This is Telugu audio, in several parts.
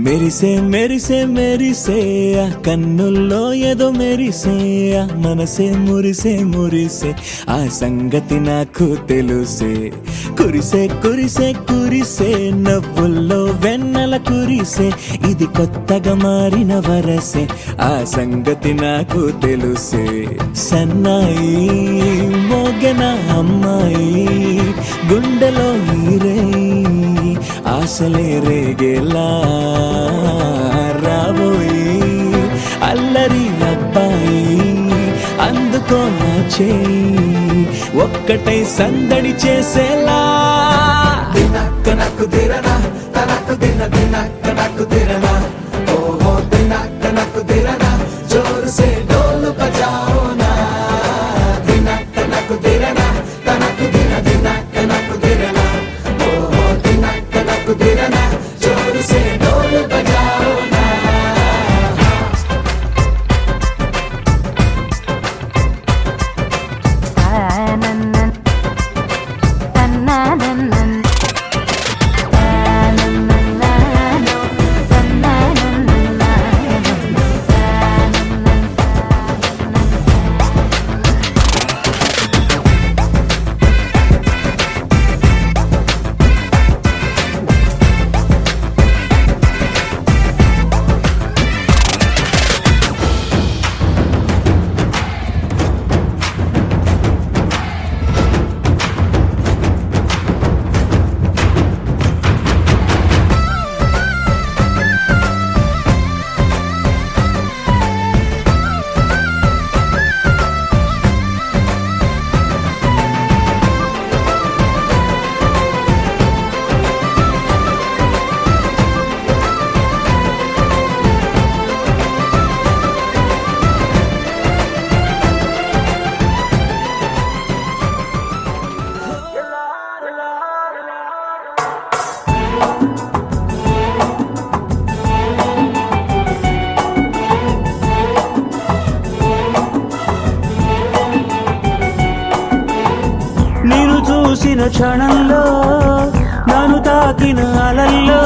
మెరిసే మెరిసే మెరిసే ఆ కన్నుల్లో ఏదో మెరిసే ఆ మనసే మురిసే మురిసే ఆ సంగతి నాకు తెలుసే కురిసే కురిసే కురిసే నవ్వుల్లో వెన్నెల కురిసే ఇది కొత్తగా మారిన వరసే ఆ సంగతి నాకు తెలుసే సన్నాయి మోగన అమ్మాయి గుండెలో ఈరే ఆశలే రేగేలా రాబోయి అల్లరి అబ్బాయి అందుకో నా చేయి ఒక్కటై సందడి చేసేలా దినక్క నాకు దిరనా తనకు దిన దినక్క నాకు దిరనా ఓహో దినక్క నాకు దిరనా జోరు సే డోలు బజాओ నా దినక్క నాకు దిరనా తనకు దిన దినక్క నాకు దిరనా ఓహో దినక్క నాకు దిరనా జోరు సే డోలు బజాओ నా నేను చూసిన క్షణంలో నన్ను తాకిన అలల్లో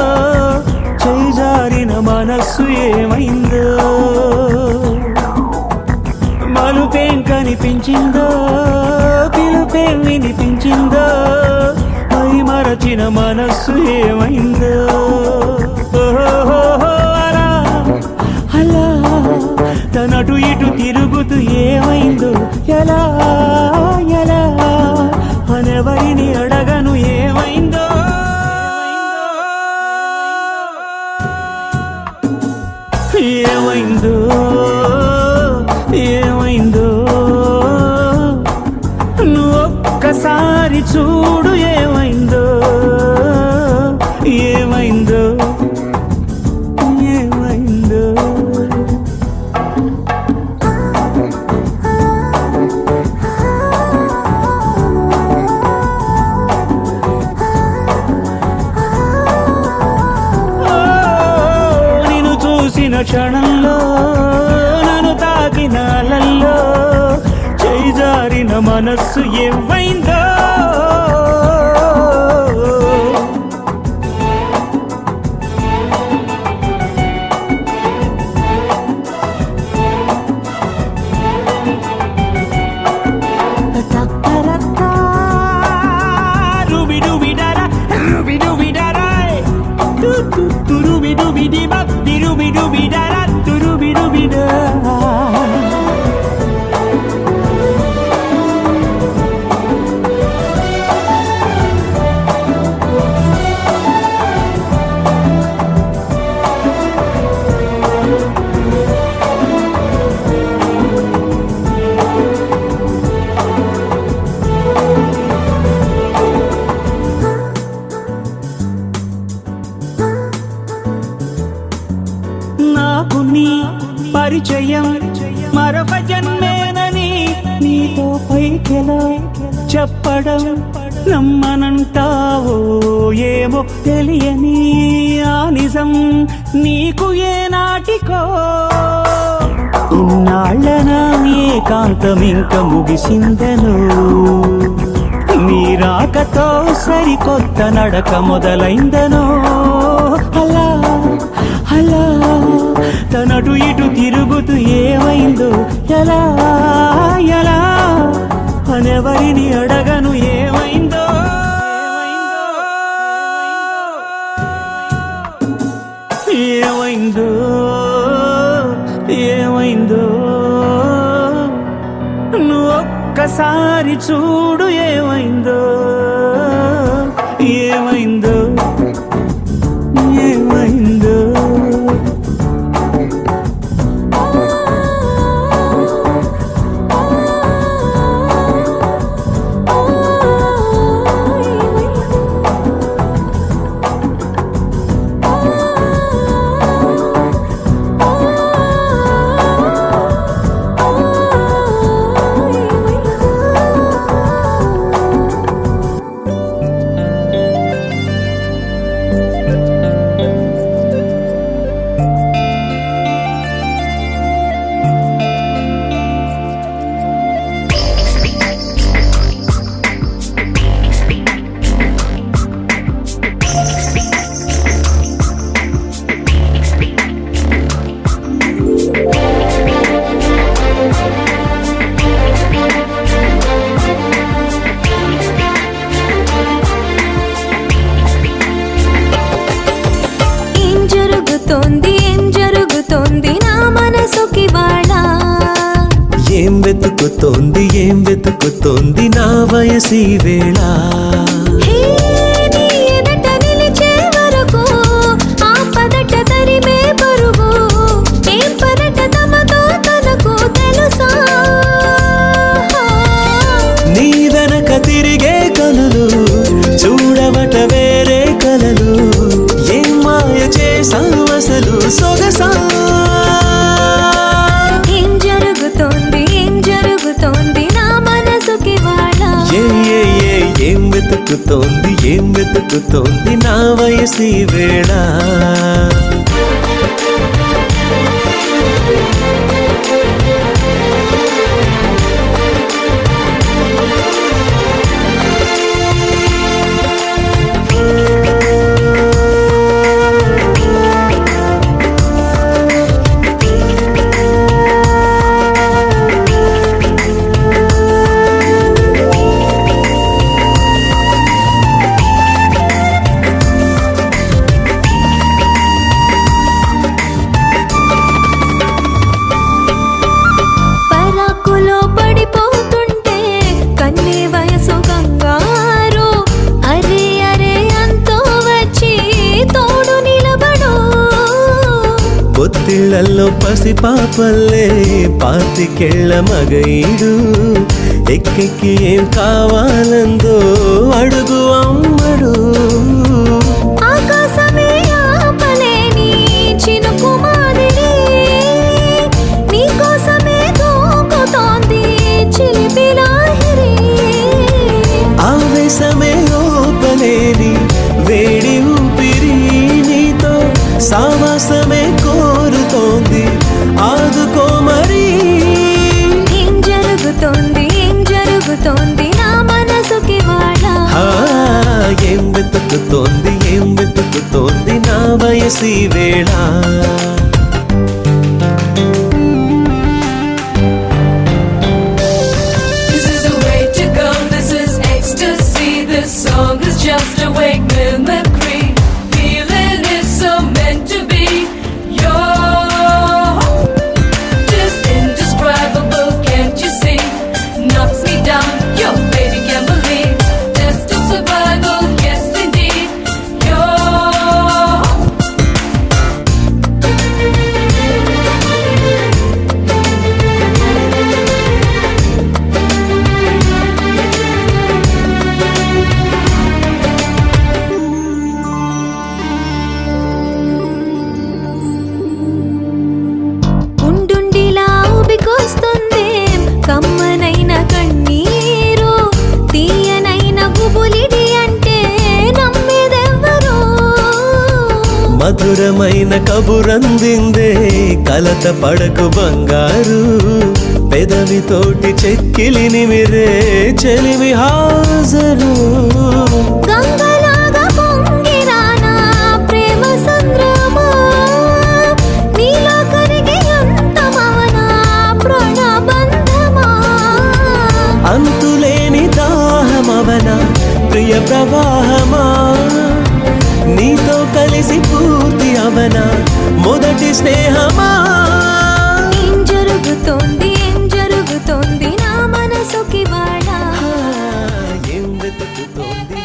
చేజారిన మనస్సు ఏమైందో మలుపేం కనిపించిందో పిలుపేం వినిపించిందో మై మరచిన మనస్సు ఏమైందో అలా అలా తనటు ఇటు తిరుగుతూ ఏమైందో ఎలా ఎలా అనెవరిని అడగను ఏమైందో ఏమైందో ఏమైందో నువ్వు ఒక్కసారి చూడు ఏమైందో ఏమైందో ఏమైందో క్షణంలో నన్ను తాకిన అలల్లో చేజారిన మనస్సు ఏమైందో rubi dubi dara rubi dubi dara tu rubi dubi di ba di rubi dubi dara tu rubi dubi da పరిచయం మరొక జన్మేనని నీతో ఎలా చెప్పడం నమ్మనంటావో ఏమో తెలియని ఆ నిజం నీకు ఏనాటికో ఇన్నాళ్ళ ఏకాంతం ఇంక ముగిసిందను నీ రాకతో సరికొత్త నడక మొదలైందనో అలా అలా తనటు ఇటు తిరుగుతూ ఏమైందో ఎలా ఎలా అనెవరిని అడగను ఏమైందో ఏమైందో ఏమైందో నువ్వు ఒక్కసారి చూడు ఏమైందో ఏమైందో ఏమైందో ఏం వెతుకుతోంది నా వయసి వేళ నీ వెనక తిరిగే కనులు చూడవట వేరే కలలు ఏం మాయ చేసావసలు సొగసా ఏం వెతుకుతోంది నా వయసి వేళ పొత్తిళ్లలో పసిపాపల్లే పాతికెళ్ళ మగైడు ఎక్కెక్కి ఏం కావాలందో అడుగు అమ్మడు ఆకాశమే ఆపలేని చినుకు మాదిరి నీకోసమే దూకుతోంది చిలిపి లాహిరి ఆవేశమే ఓపలేని వేడి ఊపిరి నీతో సావాసమే కోరుతోంది ఆదుకో మరి ఏం జరుగుతోంది నా మనసుకి వాడా ఏం వెతుకుతోంది నా వయసి వేళ This is the way to go, this is ecstasy. This song is just a wake mimicry. Feeling is so meant to be. You're just indescribable, can't you see? Knocks me down, your baby can't believe. Test of survival, yes indeed. You're మధురమైన కబురందిందే కలత పడకు బంగారు పెదవితోటి చెక్కిలి నిమిరే చెలిమి హాజరు గంగలాగా పొంగిరానా ప్రేమ సంద్రమా నీలో కరిగి అంతమవనా ప్రాణబంధమా అంతులేని దాహమవన ప్రియ ప్రవాహమా నీతో కలిసి పూర్తి అవన మొదటి స్నేహమా ఏం జరుగుతోంది నా మనసుకి వాళ్ళ ఏం వెతుకుతోంది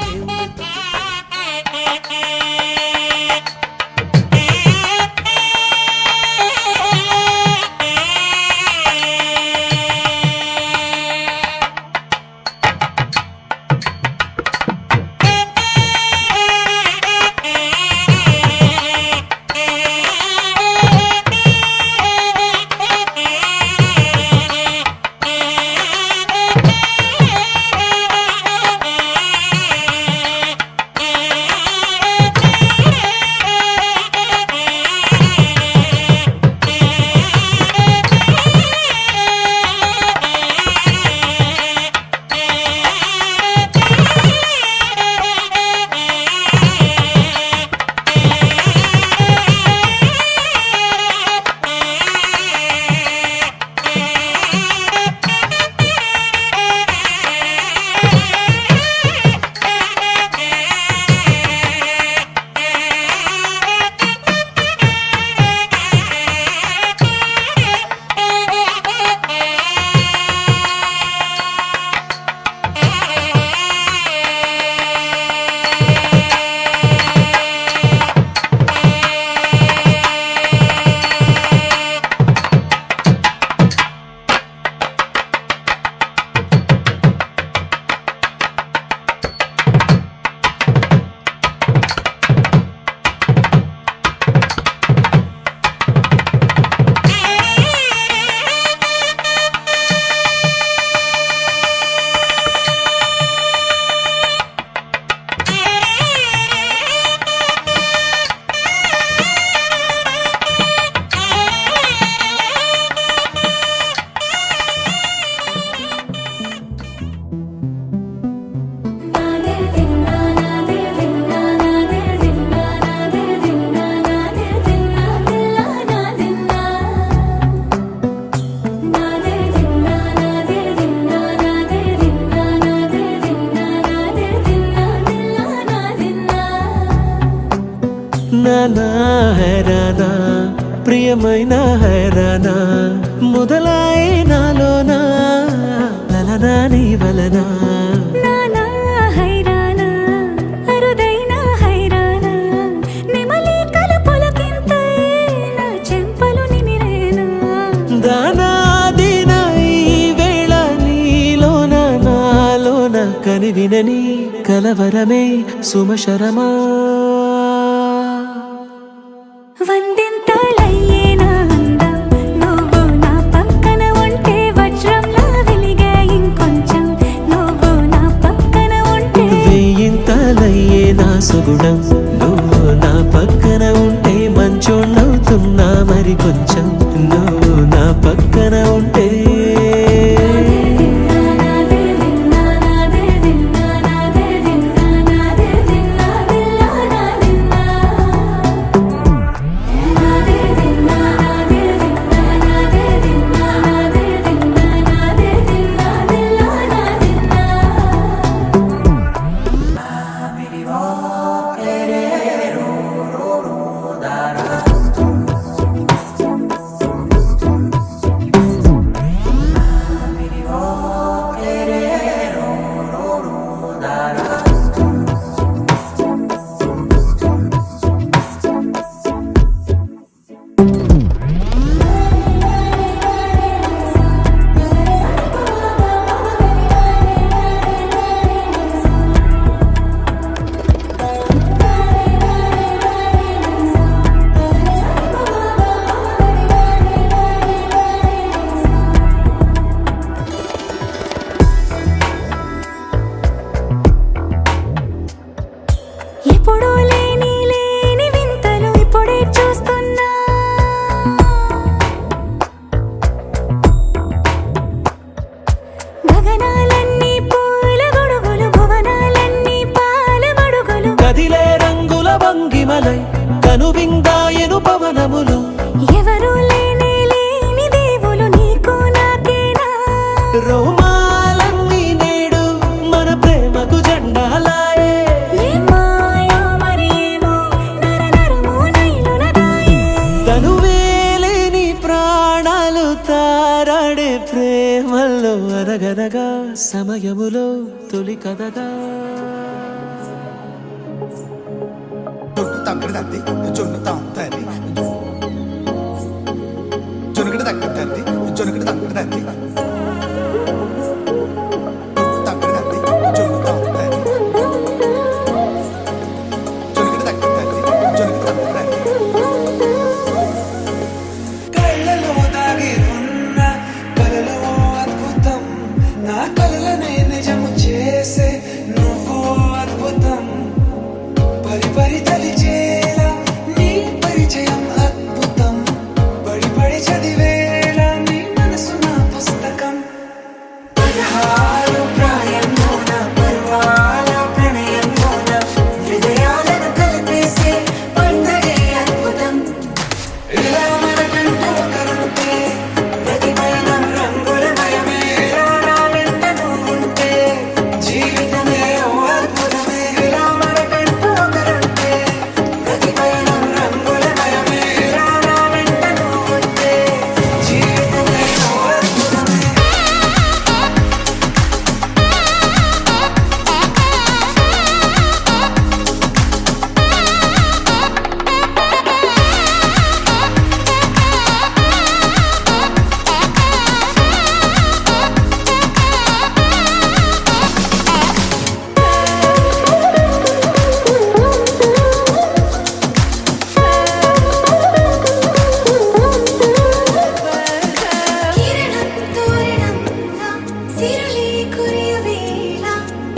నానా హైరానా ప్రియమైన హైరానా మొదలాయే నాలోనా లలనా నీ వలనా నానా హైరానా అరుదైన హైరానా నెమలి కలుపులకింతై నా చెంపలు నిమిరేనా దానాదిన ఈ వేళ నీలోన నాలోన కనివినని కలవరమే సుమశరమా వందింతలయ్యేనా అందం నువ్వు నా పక్కన ఉంటే వజ్రంలా వెలిగే ఇంకొంచెం నువ్వు నా పక్కన ఉంటే వేయింతలయ్యే నా సుగుణం నువ్వు నా పక్కన ఉంటే మంచోళ్ళవుతున్నా మరి కొంచెం నువ్వు నా పక్కన ఉంటే గగనాలన్నీ పూల గొడుగులు భువనాలన్నీ పాల మడుగులు కదిలే రంగుల భంగిమలై కనువిందాయను పవనములు ఎవరు లేని దేవులు నీకు నాకేనా రోమాలన్నీ నేడు మన ప్రేమకు జెండాలాయే ఏ మాయో మరేమో నరనరమో నైలునదాయే తనువేలేని ప్రాణాలు తారాడే ప్రేమల్లో అనగనగా సమయములో తొలి కథగా తగ్గడి తంది జొన్ను తాంతని జొనుగడి తగ్గడి తంది జొనుగడి తగ్గడి తంది తగ్గడి తంది జొన్ను తాంతని జొనుగడి తగ్గడి తంది జొనుగడి తగ్గడి తంది కళ్ళలో దాగి ఉన్న కలలో అద్భుతం నా కలలనే నిజము చేసే నువ్వు అద్భుతం పరి తలిచేలా నీ పరిచయం అద్భుతం పడి చదివేలా నీ మనసు నా పుస్తకం 16 ప్రాయంలోన పర్వాల ప్రణయంలోన హృదయాలను కలిపేసే పండగే అద్భుతం ఇలా మనకంటూ ఒకరుంటే ప్రతిపైన రంగుల మయమే ఇలా నా వెంట నువ్వుంటే జీవితమే ఓ అద్భుతమే ఇలా మనకంటూ ఒకరుంటే ప్రతిపైన రంగుల మయమే ఇలా నా వెంట నువ్వుంటే జీవితమే ఓ అద్భుతమే కిరణం తోరణంలా సిరులే కురియవేళ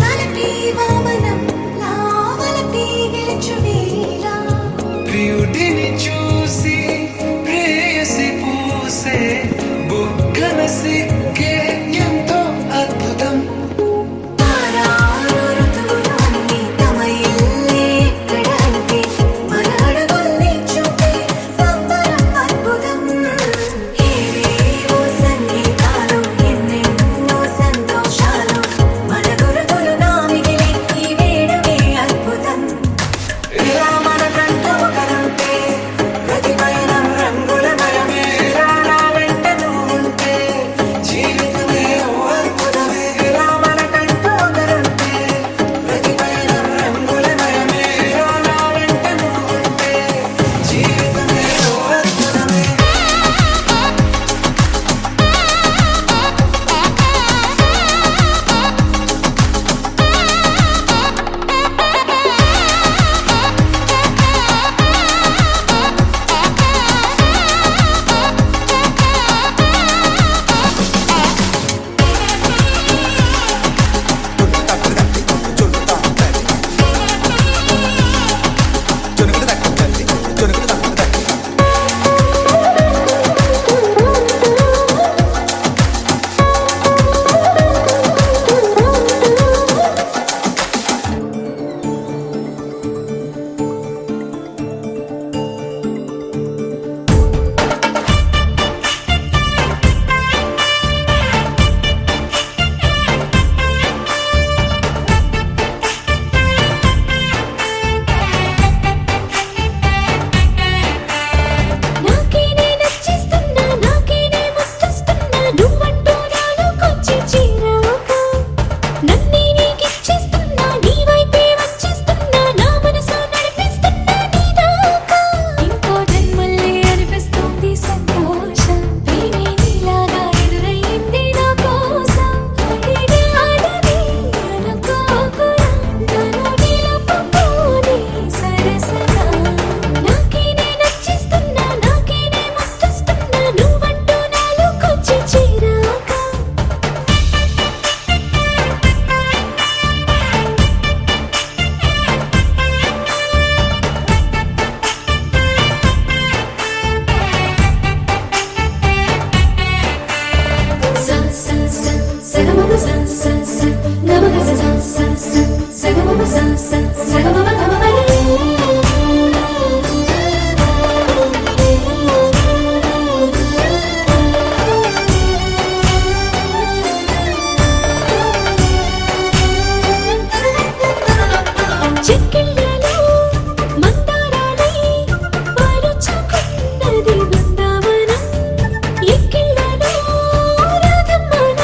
తలపి వామనంలా వలపి గెలుచువేళ ప్రియుడిని చూసి ప్రేయసి పూసే బుగ్గన సిగ్గే ఎంతో అద్భుతం తారారు ఋతువులు అన్నీ తమ ఇల్లే ఎక్కడ అంటే మన అడుగుల్ని చూపే సంబరం అద్భుతం ఏవేవో సంగీతాలు ఎన్నెన్నో సంతోషాలు Sagamama sa sa sa, gamaga sa sa sa sa. Sagamama sa sa, sagamama gamama. చెక్కిళ్ళలో మందారాలై పాలుచుకున్నది Brindavanam. ఎక్కిళ్ళలో రాధమ్మన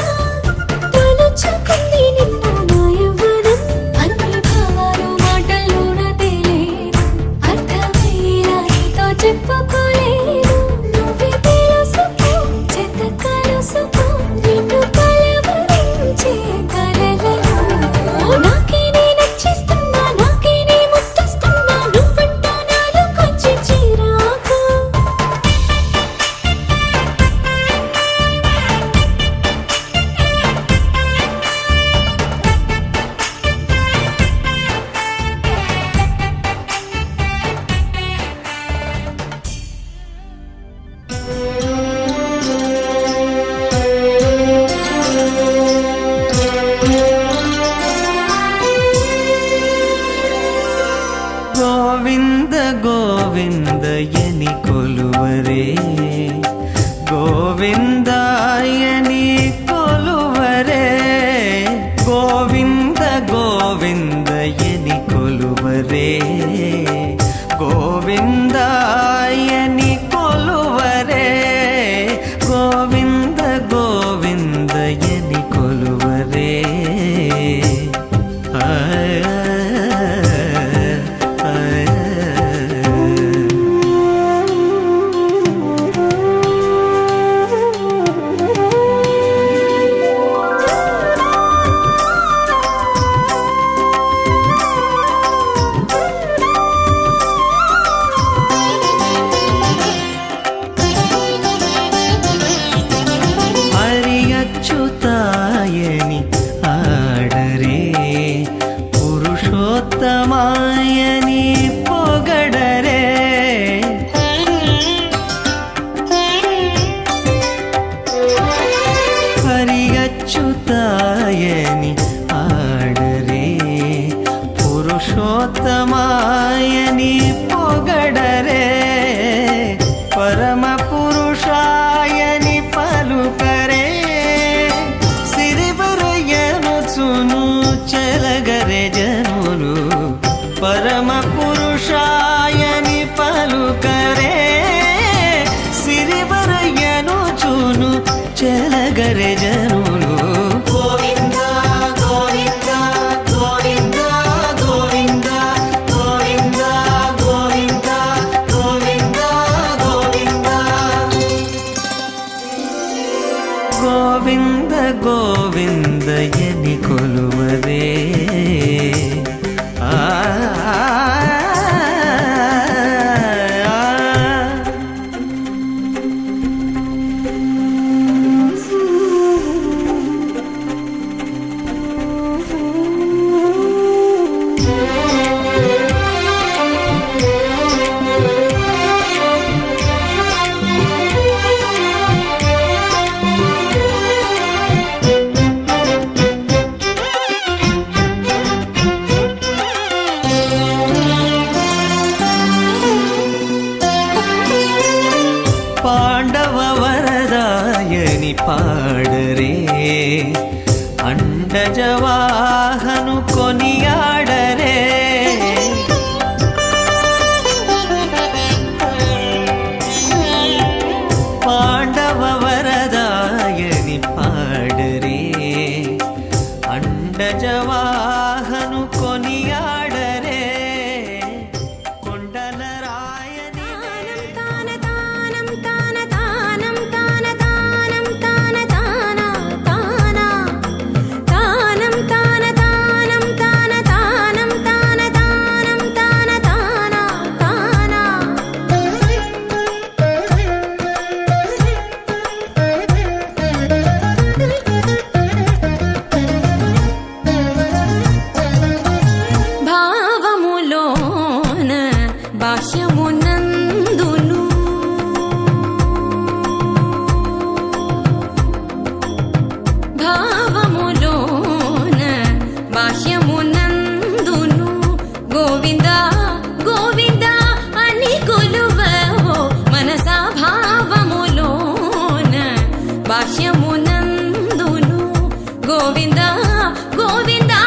తలుచుకుంది నిన్ను నా యవ్వనం. అన్ని భావాలు మాటల్లోన తేలేదు, అర్థమయ్యేలా నీతో చెప్పుకోలేదు. నువ్వే తెలుసుకో, చెత్త కలుసుకో, నిన్ను కలవరించే కలలలో నాకే నే నచ్చిస్తున్నా, నాకే నే ముద్దిస్తున్నా, నువ్వంట నాలో కొంచెం చిరాకు. గోవింద గోవిందయని కొలువరే, గోవిందాయని కొలువరే. గోవింద గోవిందయని కొలువరే, గోవిందాయని కొలువరే. గోవింద గోవిందయని కొలువరే. హరియచ్యుతాయని ఆడరే, పురుషోత్తమాయని పొగడరే. హరియచ్యుతాయని ఆడరే, పురుషోత్తమాయని పొగడరే. పరమ పురుషాయని పలుకరే, సిరివరయనుచును చెలగరే జనులు. పరమ పురుషాయని పలుకరే, సిరివరయనుచును చెలగరే జనులు. గోవింద గోవింద గోవింద గోవింద గోవింద గోవింద గోవింద గోవింద. గోవింద గోవిందయని కొలువరే. ఆ పాండవ వరదాయని పాడరే, అండజవాహను కొనియాడరే. పాండవ వరదాయని పాడరే, అండజవాహను కొనియాడరే. కొండల రాయని తాన తానం తాన తానం తాన తానం తాన తాన తాన తానం తాన తానం తాన తానం తాన తానం తాన తాన తాన. గోవిందా గోవిందా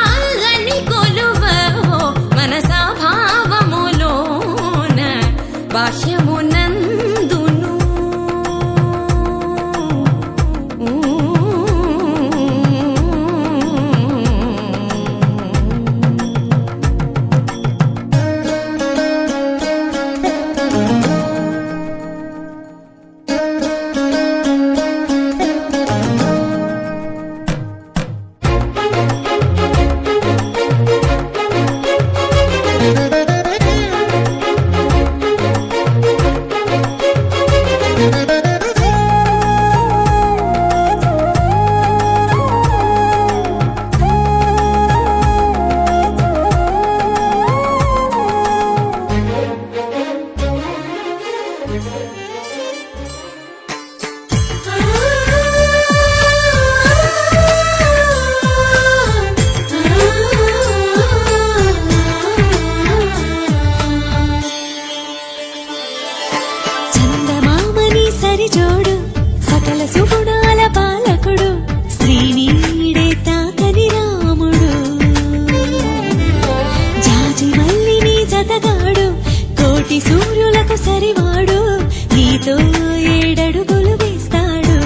అని కొలువవో మనసా భావములోన బాహ్యమునందును చందమామని సరిజోడు సకల సుగుణాల పాలకుడు శ్రీనీడే తాకని రాముడు జాజి మల్లిని జతగాడు కోటి సూర్యులకు సరివాడు నీతో ఏడడుగులు వేస్తాడు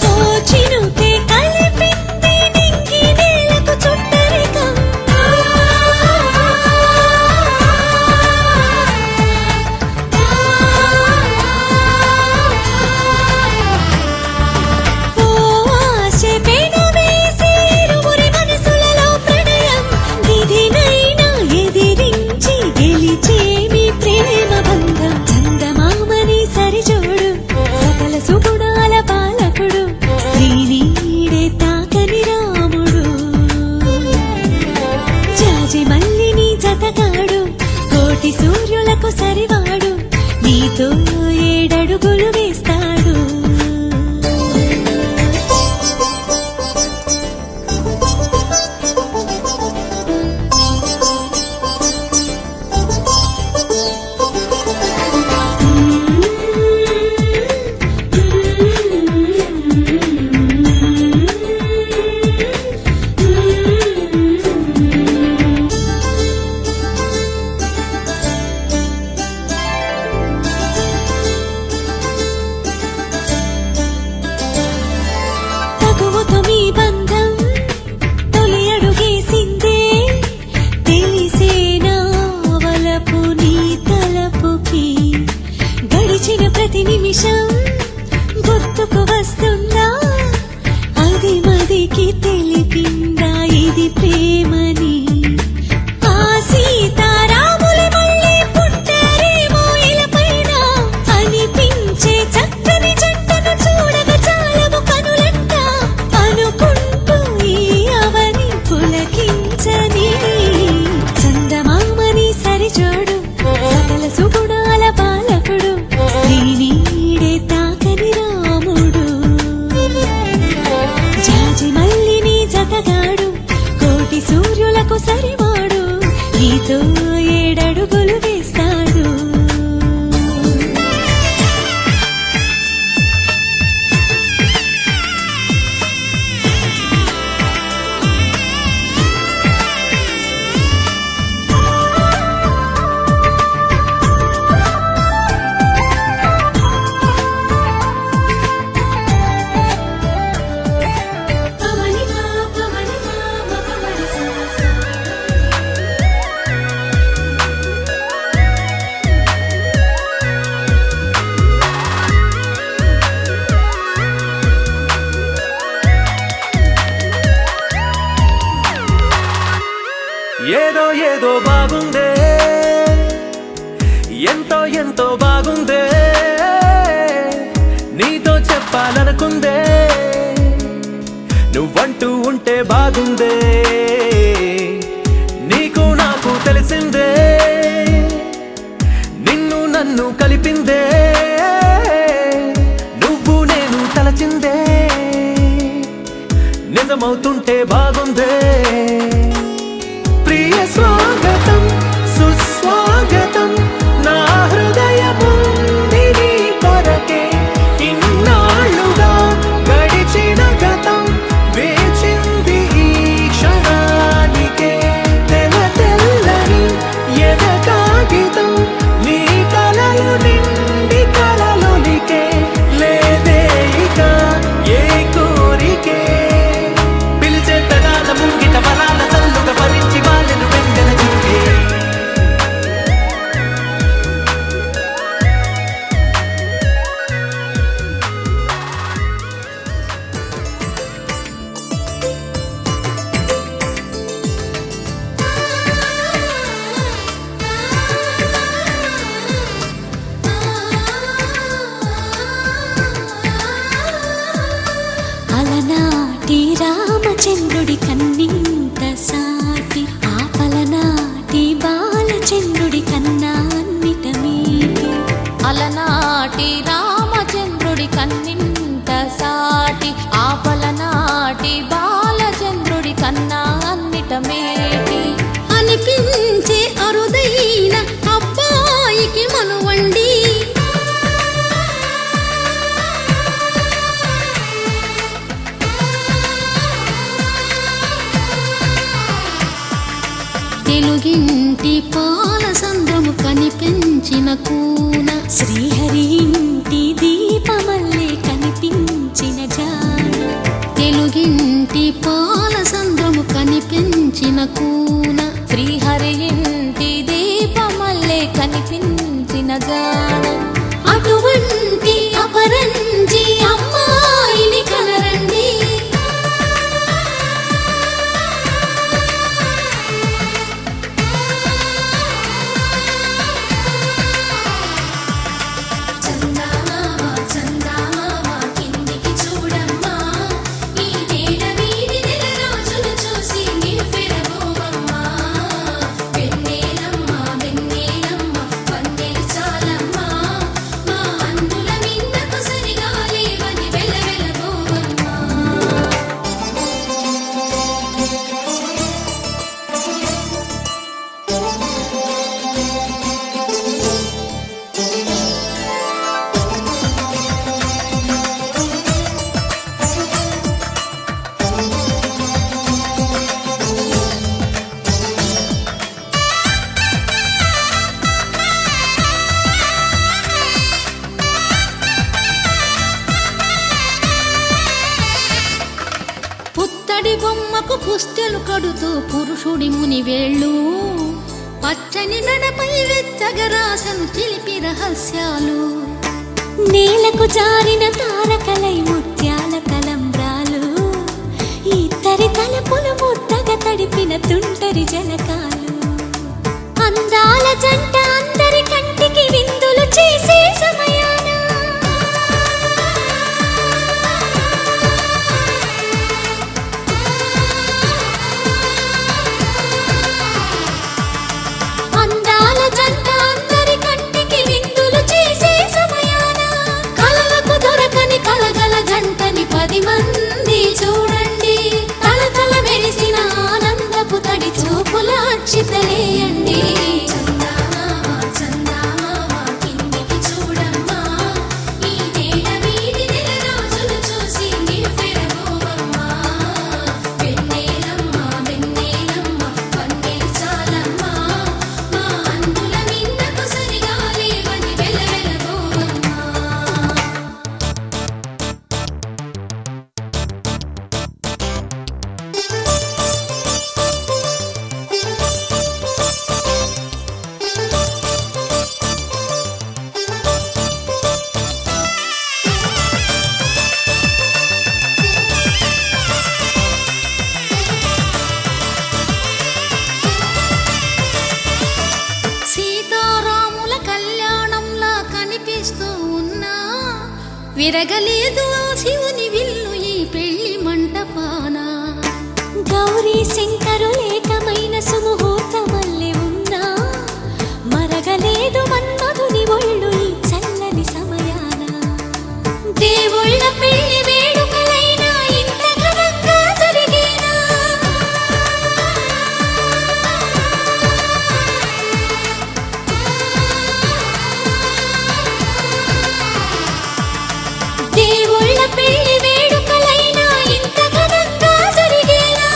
ఓ చినుకే కలిపింది నింగి నేలకు చుట్టరికం ఓ ఆశ పెనవేసి ఇరువురి మనసులలో ప్రణయం విధినైనా ఎదిరించి గెలిచేమి ప్రేమ బంధం చందమామని సరిజోడు సకల సుగుణాల పాలకుడు శ్రీనీడే తాకని రాముడు జాజి మల్లిని జతగాడు కోటి సూర్యులకు సరివాడు నీతో ఏడడుగులు వేస్తాడు తగువుతో మీ బంధం తొలి అడుగేసిందే తెలిసేనా వలపు నీ తలపుకి గడిచిన ప్రతి నిమిషం గుర్తుకు వస్తుందా అది మదికి తెలిపిందా ఇది ప్రేమని ఆ సీతారాములే మళ్ళీ పుట్టారేమో ఇలపైన అనిపించే చక్కని జంటను చూడగా చాలవు కనులంట అనుకుంటూ ఈ అవని పులకించని చందమామని సరిజోడు సకల సుగుణాల పాలకుడు శ్రీనీడే తాకని రాముడు జాజి మల్లిని జతగాడు కోటి సూర్యులకు సరివాడు నీతో ఏడడుగులు వేస్తాడు ఏదో ఏదో బాగుందే ఎంతో ఎంతో బాగుందే నీతో చెప్పాలనుకుందే నువ్వంటూ ఉంటే బాగుందే నీకు నాకు తెలిసిందే నిన్ను నన్ను కలిపిందే నువ్వు నేను తలచిందే నిజమవుతుంటే బాగుందే ప్రియ స్వాగతం సుస్వాగతం నా హృదయముంది నీ కొరకే ఇన్నాళ్ళుగా గడిచిన గతం తెలుగింటి పాల సంద్రము కనిపించిన కూన శ్రీహరి ఇంటి దీపమల్లే కనిపించిన జాడ తెలుగింటి పాల సంద్రము కనిపించిన కూన శ్రీహరి ఇంటి దీపమల్లే కనిపించిన జాడ అటువంటి అపరంజి అమ్మాయిని కనరండి చందమామ చందమామ కిందికి చూడమ్మా ఈ నేల వీధి నెల రోజులు చూసి నివ్వెరబోవమ్మా వెన్నెలమ్మ వెన్నెలమ్మ వన్నెలు చాలమ్మా మా అందుల మిన్నకు సరిగా లేవని వెలవెలబోవమ్మా పుత్తడి బొమ్మకు పుస్తెలు కడుతూ పురుషుడి ముని వేళ్ళు పచ్చని నడపై వెచ్చగరాసను చిలిపి రహస్యాలు నేలకు జారిన తారకలై ముత్యాల తలంబ్రాలు ఇద్దరి తలపులు ముద్దగా తడిపిన తుంటరి జలకాలు అందాల జంట అందరి కంటికి విందులు చేసే సమయాన అందాల జంట అందరి కంటికి విందులు చేసే సమయాన కలలకు దొరకని కలగల జంటని 10 మంది చూడండి తలతల మెరిసిన ఆనందపు తడి చూపుల అక్షితలేయండి చందమామ చందమామ కిందికి చూడమ్మా ఈ నేల వీధి నెల రోజులు చూసి నివ్వెరబోవమ్మా వెన్నెలమ్మ వెన్నెలమ్మ వన్నెలు చాలమ్మా మా అందుల మిన్నకు సరిగా లేవని వెలవెలబోవమ్మా సీతారాముల కళ్యాణంలా కనిపిస్తూ ఉన్నా విరగలేదు ఆ శివుని విల్లు ఈ పెళ్లి మంటపాన గౌరీ శంకరులేకమైన సుముహూర్తమల్లె ఉన్నా మరగలేదు మన్మధుని ఒళ్ళు ఈ చల్లని సమయాన దేవుళ్ళ పెళ్లి వేడుకలైనా ఇంత ఘనంగా జరిగేనా దేవుళ్ళ పెళ్లి వేడుకలైనా ఇంత ఘనంగా జరిగేనా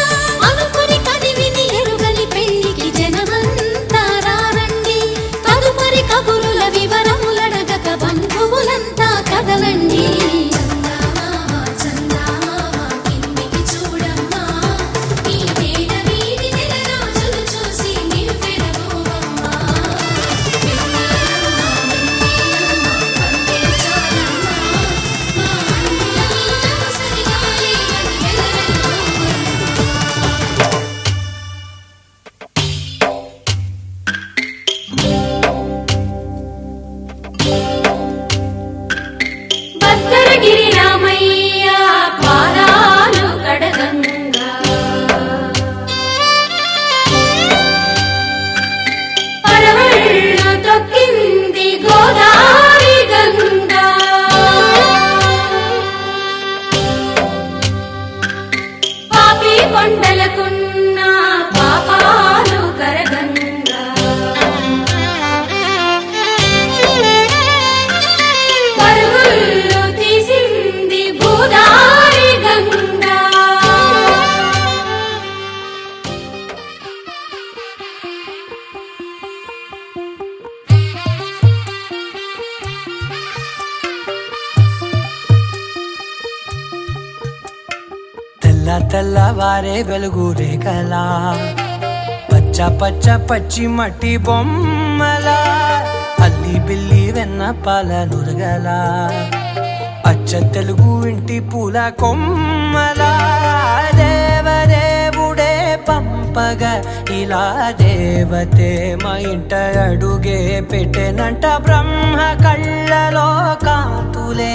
అనుకుని కదివిని ఎరుగని పెళ్లికి జనమంతా రారండి తదుపరి కబురుల వివరములడగక బంధువులంతా కదలండి చందమామ చందమామ కిందికి చూడమ్మా ఈ నేల వీధి నెల రోజులు చూసి నివ్వెరబోవమ్మా వెన్నెలమ్మ వెన్నెలమ్మ వన్నెలు చాలమ్మా మా అందుల మిన్నకు సరిగా లేవని వెలవెలబోవమ్మా భద్రగిరి రామయ్య పాదాలు కడగంగా పరవళ్ళు తొక్కింది గోదావరి గంగా పాపి కొండలకున్న పాపాలు కరగంగా పరుగుళ్ళు తీసింది భూదారి గంగా తెల్లవారే వెలుగు రేఖలా పచ్చ పచ్చ పచ్చి మట్టి బొమ్మలా అల్లి బిల్లి వెన్న పాల నురగలా అచ్చ తెలుగు ఇంటి పూల కొమ్మలా దేవదేవుడే పంపగా ఇలా దేవతే మా ఇంట అడుగే పెట్టెనంట బ్రహ్మ కళ్ళలో కాంతులే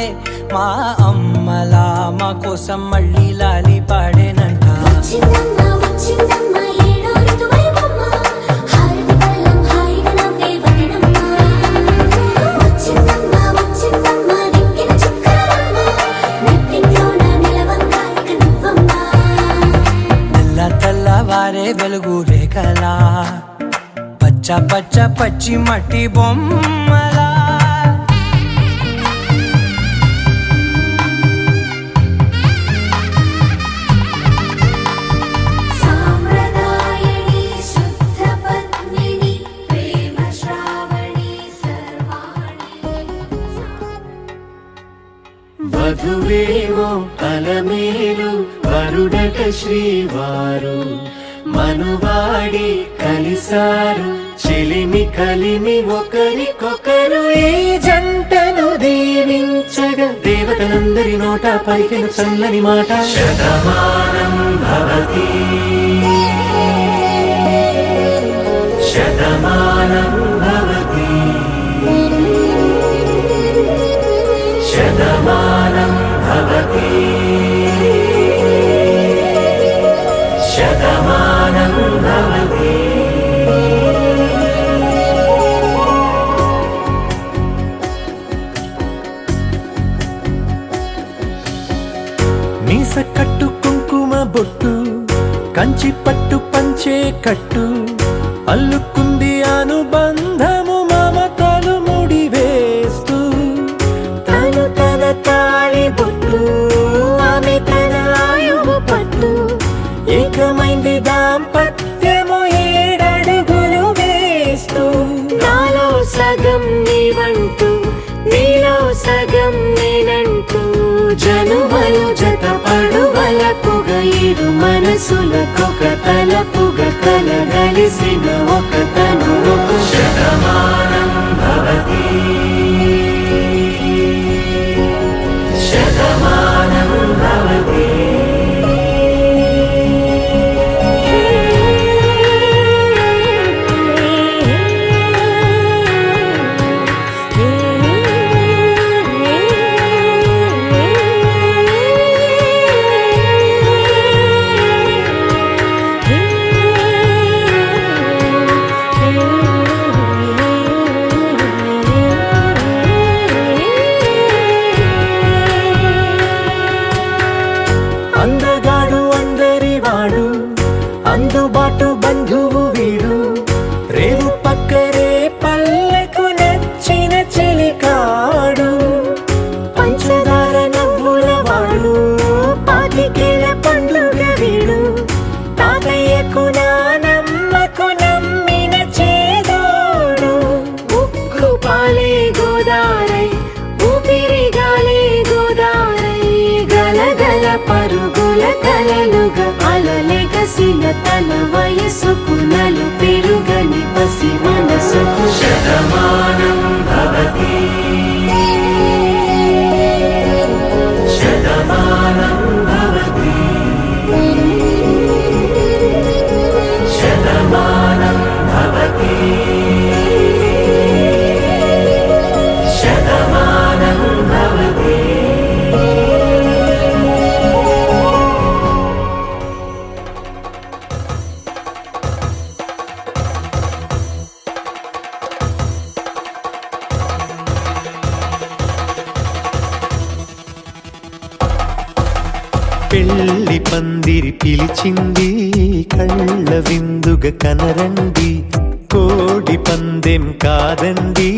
మా అమ్మలా మా కోసం మళ్ళీ లాలి పాడేనంట వచ్చిందమ్మ వచ్చిందమ్మ ఏడో ఋతువైవమ్మ హారతి పళ్ళం హాయిగా నవ్వే వదినమ్మ వచ్చిందమ్మ వచ్చిందమ్మ దిక్కిన చుక్కలమ్మ నెట్టింట్లోన నిలవంగా ఇక నువ్వమ్మ తెల్ల తెల్లవారే వెలుగు రేఖలా పచ్చ పచ్చ పచ్చి మట్టి బొమ్మలా సామ్రదాయని శుద్ధ పద్మిని ప్రేమ శ్రావణి సర్వాణి వధువేమో అలమేలు వరుడట శ్రీవారు మనువాడి కలిసారు చెలిమి కలిమి ఒకరికొకరు ఈ జంటను దీవించగా దేవతలందరి నోట పలికిన చల్లని మాట శతమానం భవతి శతమానం భవతి శతమానం భవతి శతమానం భవతి మీస కట్టు కుంకుమ బొట్టు కంచి పట్టు పంచే కట్టు అల్లుకుంది అనుబంధము మమతలు ముడివేస్తూ తను తన తాళి బొట్టు ఆమె తన ఆయువు పట్టు ఏకమైంది దాంపత్యము ఏడడుగులు వేస్తూ నాలో సగం నీవంటూ నీలో సగం నేనంటూ జనుమలు జత పడువలపుగ ఇరు మనసులకొక తలపుగ కలగలిసిన ఒక తను శతమానం భవతి శతమానం భవతి అందగాడు అందరివాడు అందుబాటు బంధువు వీడు రేవు పక్కరే పల్లెకు నచ్చిన చెలికాడు పంచదార నవ్వుల వాడు పాతికేల పండుగ వీడు తాతయ్యకు నానమ్మకు నమ్మిన చేదోడు ఉక్కు పాలే గోదారై ఊపిరిగాలే గోదారై గలగల పరుగుల కలలుగా అలలెగసిన తన వయసుకు నలు పెరుగని పసి మనసుకు శతమానం భవతి శతమానం భవతి శతమానం భవతి శతమానం భవతి పెళ్లి పందిరి పిలిచింది కళ్ళ విందుగా కనరండి కోడి పందెం కాదండి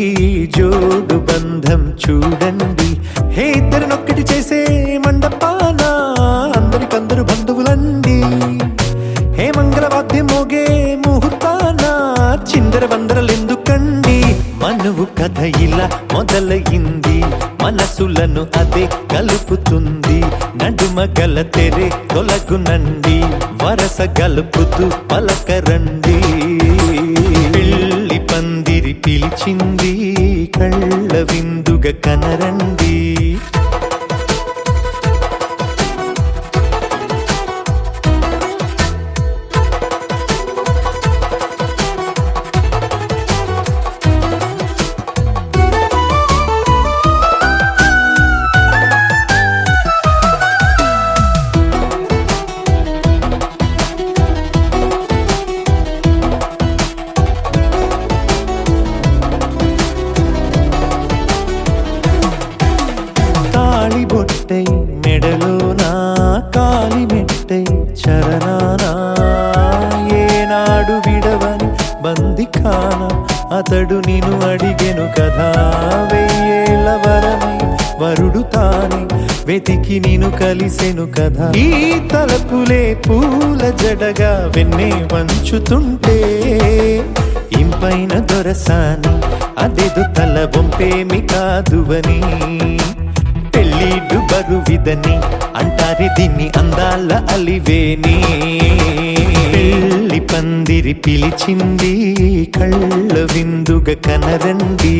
జోడు బంధం చూడండి హే ఇద్దరినొక్కటి చేసే మండపాన అందరికందరు బంధువులండి హే మంగళవాద్యం మోగే ముహూర్తాన చిందర వందరలెందుకండి మనువు కథ ఇలా మొదలయింది, మనసులను అదే కలుపుతుంది. నడుమ గల తెరే తొలగునండి, వరస గలుపుతూ పలకరండి. పెళ్లి పందిరి పిలిచింది, కళ్ళ విందుగా కనరండి. బొట్టై మెడలోనా కాలి మెట్టై చరణానా, ఏనాడు విడవని బందికాన అతడు నిన్ను అడిగెను కదా. వెయ్యేళ్ళ వరమై వరుడు తానే వెతికి నిన్ను కలిసెను కదా. ఈ తలపులే పూల జడగా వెన్నే వంచుతుంటే, ఇంపైన దొరసాని అదేదో తల వంపేమి కాదువని. పెళ్ళిడు బరువిదని అంటారే దీన్ని అందాల అలివేని. పెళ్లి పందిరి పిలిచింది, కళ్ళ విందుగా కనరండి.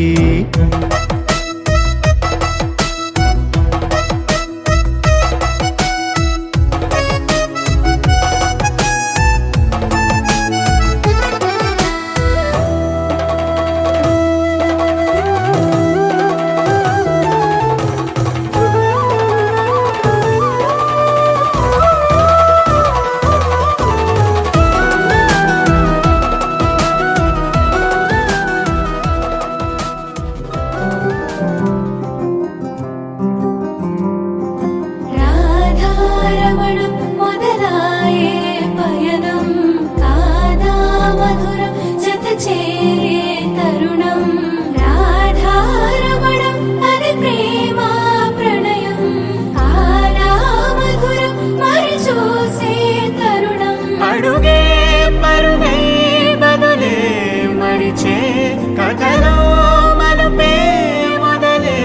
రాధారమణం మొదలాయే పయనం, కాదా మధురం జత చేరే తరుణం. రాధారమణం అది ప్రేమ ప్రణయం, కాదా మధురం మరి చూసే తరుణం. అడుగే పరుగే బదులే మరిచే కథలో మలుపే మొదలే.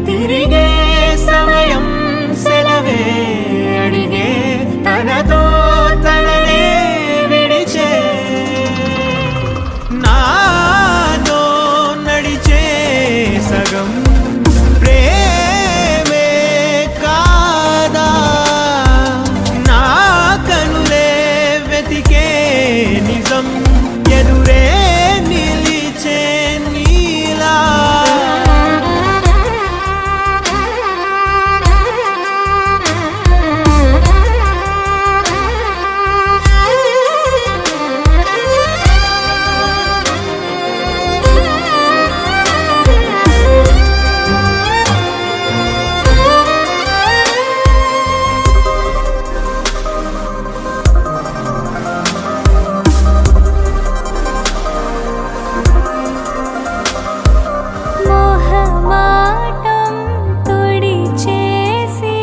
తిరిగే సమయం సెలవే అడిగే, తనతో తననే విడిచే. నాతో నడిచే సగం ప్రేమే కాదా, నా కనులే వెతికే నిజం ఎదురే నిలిచే నీలా. మొహమాటం తుడిచేసి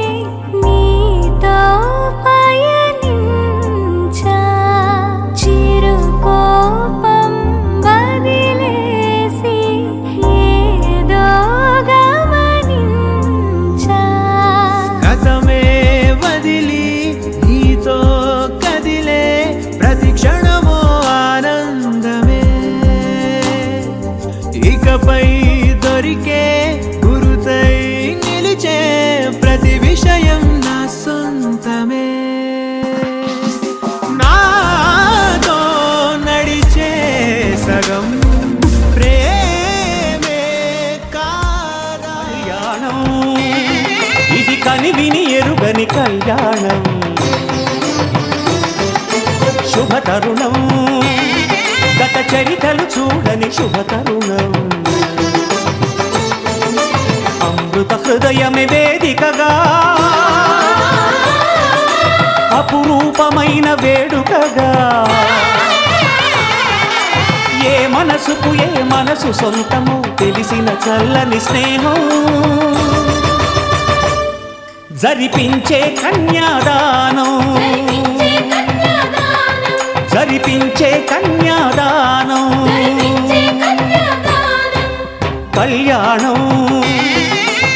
నీతో పయనించా, చిరుకోపం వదిలేసి ఏదో గమనించా. గతమే వదిలి నీతో కదిలే ప్రతి క్షణమో ఆనందమే. ఇకపై దొరికే గురుతై నిలిచే ప్రతి విషయం నా సొంతమే. నాతో నడిచే సగం ప్రేమే కాదా. కళ్యాణం ఇది కని విని ఎరుగని కళ్యాణం, శుభ తరుణం గత చరితలు చూడని శుభ తరుణం. అమృత హృదయమే వేదికగా, అపురూపమైన వేడుకగా. ఏ మనసుకు ఏ మనసు సొంతమో తెలిసిన చల్లని స్నేహం, జరిపించే కన్యాదానం, జరిపించే కన్యాదానం. కళ్యాణం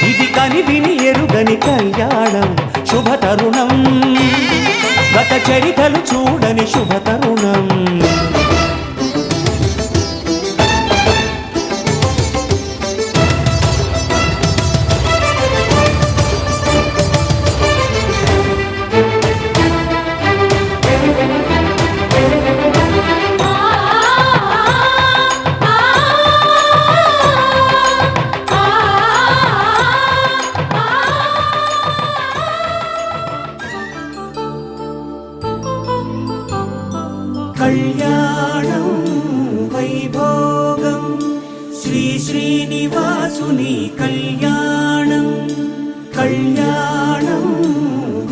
ఇది కనివిని ఎరుగని కళ్యాణం శుభతరుణం గత చరితలు చూడని శుభతరుణం కళ్యాణం వైభోగం శ్రీ శ్రీనివాసుని కళ్యాణం కళ్యాణం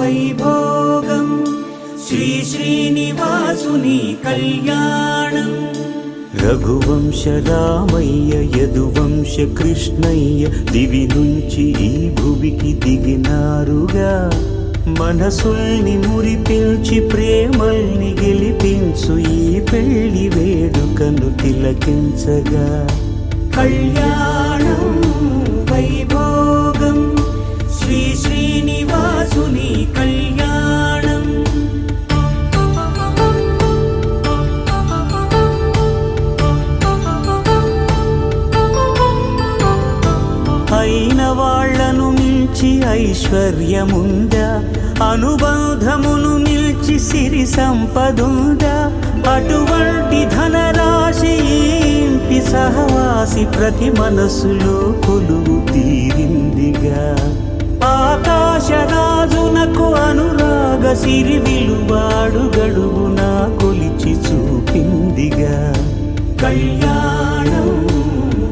వైభోగం శ్రీ శ్రీనివాసుని కళ్యాణం రఘువంశ రామయ్య యదువంశ కృష్ణయ్య దివి నుంచి ఈ భువికి దిగినారుగా మనసుల్ని మురిపించి ప్రేమల్ని గెలిపించు ఈ పెళ్లి వేడుకను తిలకించగా కళ్యాణం వైభోగం శ్రీ శ్రీనివాసుని కళ్యాణం అయిన వాళ్లను మించి ఐశ్వర్యముందా అనుబంధమును నిల్చి సిరి సంపదుందా అటువంటి ధనరాశి ఇంటి సహవాసి ప్రతి మనసులో కొలువు తీరిందిగా ఆకాశరాజునకు అనురాగ సిరి విలువాడు గడువునా కొలిచి చూపిందిగా కళ్యాణం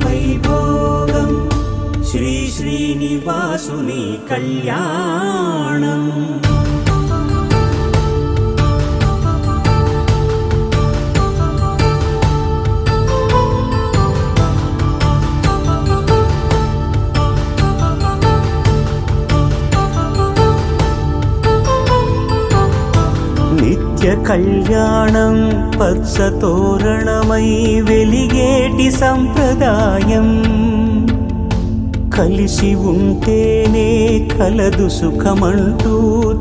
వైభోగం శ్రీ శ్రీనివాసుని కళ్యాణం నిత్య కళ్యాణం పచ్చ తోరణమై వెలిగేటి సంప్రదాయం కలిసి ఉంటేనే కలదు సుఖమంటూ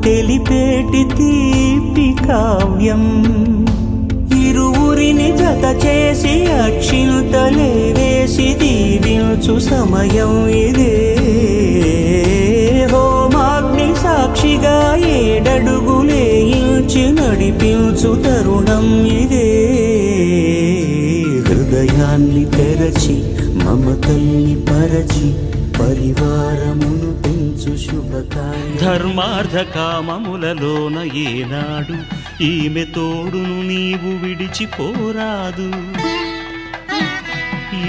తెలిపేటి తీపి కావ్యం ఇరువురిని జత చేసి అక్షింతలే వేసి దీవించు సమయం ఇదే హోమాగ్ని సాక్షిగా ఏడడుగులే ఇంచి నడిపించు తరుణం ఇదే హృదయాన్ని తెరచి మమతల్ని పరచి పరివారమును పెంచు శుభకార్యం ధర్మార్థ కామములలోన ఏనాడు ఈమె తోడును నీవు విడిచిపోరాదు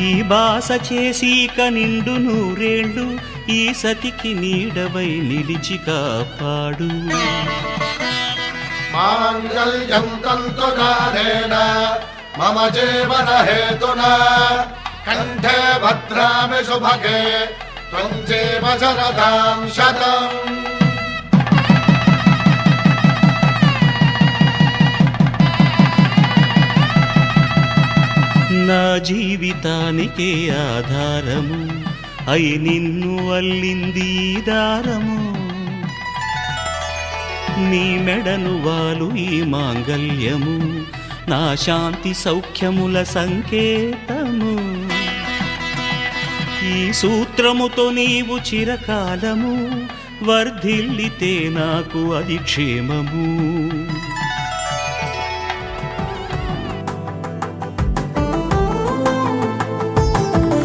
ఈ బాస చేసి నిండు నూరేళ్ళు ఈ సతికి నీడవై నిలిచి కాపాడు మాంగళ్యం తంతునానేన మమ జీవన హేతునా కంఠే భద్రామి శుభగే త్వం జీవ శరదాం శతం నా జీవితానికే ఆధారము అయి నిన్ను అల్లింది దారము నీ మెడను వాలు ఈ మాంగల్యము నా శాంతి సౌఖ్యముల సంకేతము ఈ సూత్రముతో నీవు చిరకాలము వర్ధిల్లితే నాకు అది క్షేమము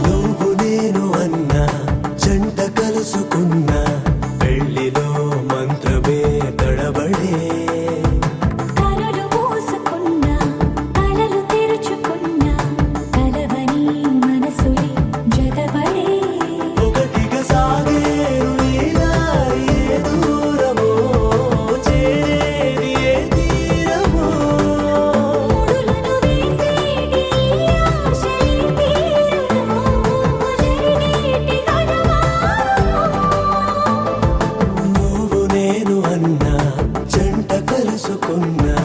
నువ్వు నేను అన్న జంట కలుసుకున్న పెళ్లిలో మంత్రమే తడబడే కలలు మూసుకున్నా కలలు తెరుచుకున్నా కలవని మనసులే జతపడే ఒకటిగా సాగేరు ఈ దారి ఏ దూరమో చేరేది ఏ తీరమో ముడులను వేసేటి ఆశలే తీరును జరిగేటి గడవారును నువ్వు నేను అన్న జంట కలుసుకున్నా